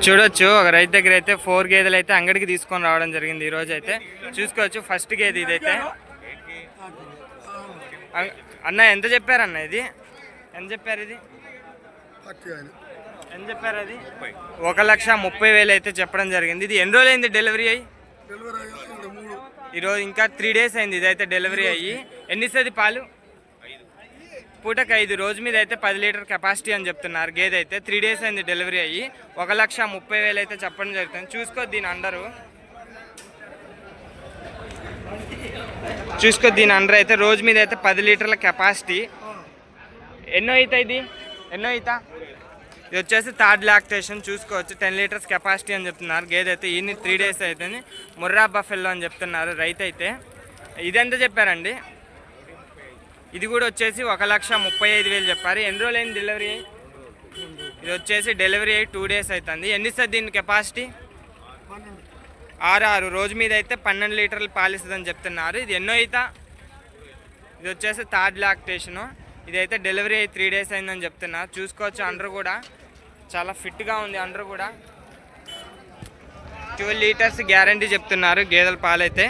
చూడొచ్చు ఒక రైతు దగ్గర అయితే 4 గేదెలు అయితే అంగడికి తీసుకొని రావడం జరిగింది. ఈ రోజు అయితే చూసుకోవచ్చు. ఫస్ట్ గేదె ఇదైతే. అన్న ఎంత చెప్పారన్న ఇది? ఎంత చెప్పారు ఇది? ఎంత చెప్పారు అది? 1,30,000 అయితే చెప్పడం జరిగింది. ఇది ఎన్ని రోజులు అయింది డెలివరీ అయ్యి? ఈరోజు ఇంకా 3 డేస్ అయింది ఇదైతే డెలివరీ అయ్యి. ఎన్ని ఇస్తుంది పాలు? పూటకు 5. రోజు మీద అయితే 10 లీటర్ కెపాసిటీ అని చెప్తున్నారు. గేదె అయితే 3 డేస్ అయింది డెలివరీ అయ్యి. 1,30,000 అయితే చెప్పడం జరుగుతుంది. చూసుకో దీని అండరు, చూసుకో దీని అండర్ అయితే రోజు మీద అయితే 10 లీటర్ల కెపాసిటీ. ఎన్నో ఈత ఇది? ఎన్నో ఈత? ఇది వచ్చేసి థర్డ్ లాక్టేషన్. చూసుకోవచ్చు 10 లీటర్స్ కెపాసిటీ అని చెప్తున్నారు. గేదె అయితే ఈయన 3 డేస్ అవుతుంది. ముర్రా బఫెల్లో అని చెప్తున్నారు రైతు అయితే. ఇదెంత చెప్పారండి? ఇది కూడా వచ్చేసి 1,35,000 చెప్పారు. ఎన్ని రోజులు అయింది డెలివరీ అయ్యి? ఇది వచ్చేసి డెలివరీ అయ్యి 2 డేస్ అవుతుంది. ఎన్ని ఇస్తుంది దీని కెపాసిటీ? 6 రోజు మీద అయితే 12 లీటర్లు పాలిస్తుందని చెప్తున్నారు. ఇది ఎన్నో అయితే? ఇది వచ్చేసి థర్డ్ లాక్టేషను. ఇదైతే డెలివరీ అయ్యి 3 డేస్ అయిందని చెప్తున్నారు. చూసుకోవచ్చు అండర్ కూడా చాలా ఫిట్గా ఉంది. అండర్ కూడా 12 లీటర్స్ గ్యారంటీ చెప్తున్నారు గేదెల పాలైతే.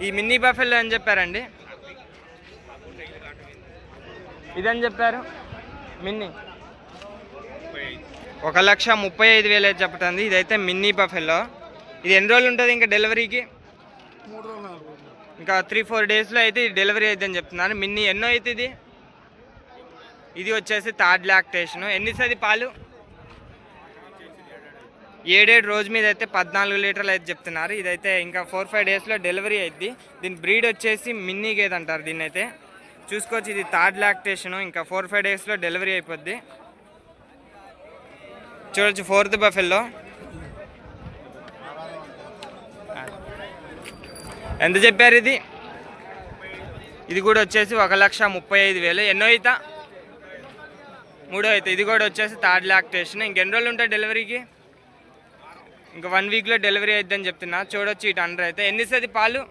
ఈ మినీ బఫెల్లో అని చెప్పారండి? ఇదని చెప్పారు మిన్నీ 1,35,000 అయితే చెప్తుంది. ఇదైతే మిన్నీ బఫెల్లో. ఇది ఎన్ని రోజులు ఉంటుంది ఇంకా డెలివరీకి? ఇంకా 3-4 డేస్లో అయితే డెలివరీ అవుతుందని చెప్తున్నారు. మిన్నీ ఎన్నో అయితే ఇది? ఇది వచ్చేసి థర్డ్ లాక్టేషను. ఎన్ని ఇస్తుంది పాలు? 7 రోజు మీద అయితే 14 లీటర్లు అయితే చెప్తున్నారు. ఇదైతే ఇంకా 4-5 డేస్లో డెలివరీ అవుద్ది. దీని బ్రీడ్ వచ్చేసి మిన్నీ గేదె అంటారు దీన్ని అయితే. చూసుకోవచ్చు ఇది థర్డ్ లాక్టేషను. ఇంకా 4-5 డేస్లో డెలివరీ అయిపోద్ది. చూడొచ్చు 4th బఫెల్లో. ఎంత చెప్పారు ఇది? ఇది కూడా వచ్చేసి 1,35,000. ఎన్నో అయితే? 3 అయితే. ఇది కూడా వచ్చేసి థర్డ్ లాక్టేషన్. ఇంకెన్ని రోజులు ఉంటాయి డెలివరీకి? ఇంకా 1 వీక్లో డెలివరీ అయిద్దని చెప్తున్నా. చూడొచ్చు ఇటు అండర్ అయితే. ఎన్ని ఇస్తుంది పాలు?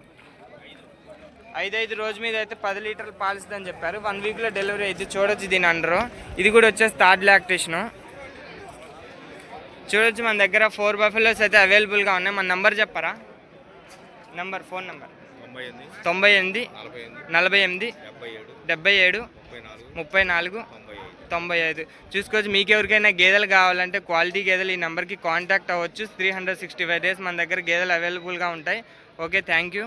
5 రోజు మీద అయితే 10 లీటర్లు పాలిస్తుందని చెప్పారు. 1 వీక్లో డెలివరీ అయితే. చూడొచ్చు దీని అండరు. ఇది కూడా వచ్చేసి థర్డ్ లాక్టేషను. చూడొచ్చు మన దగ్గర 4 బఫెలోస్ అయితే అవైలబుల్గా ఉన్నాయి. మన నెంబర్ చెప్పరా? Number, phone number 98 48 77 34 95. చూసుకోవచ్చు. మీకు ఎవరికైనా గేదెలు కావాలంటే క్వాలిటీ గేదెలు ఈ నెంబర్కి కాంటాక్ట్ అవ్వచ్చు. 365 డేస్ మన దగ్గర గేదెలు అవైలబుల్గా ఉంటాయి. Okay, thank you.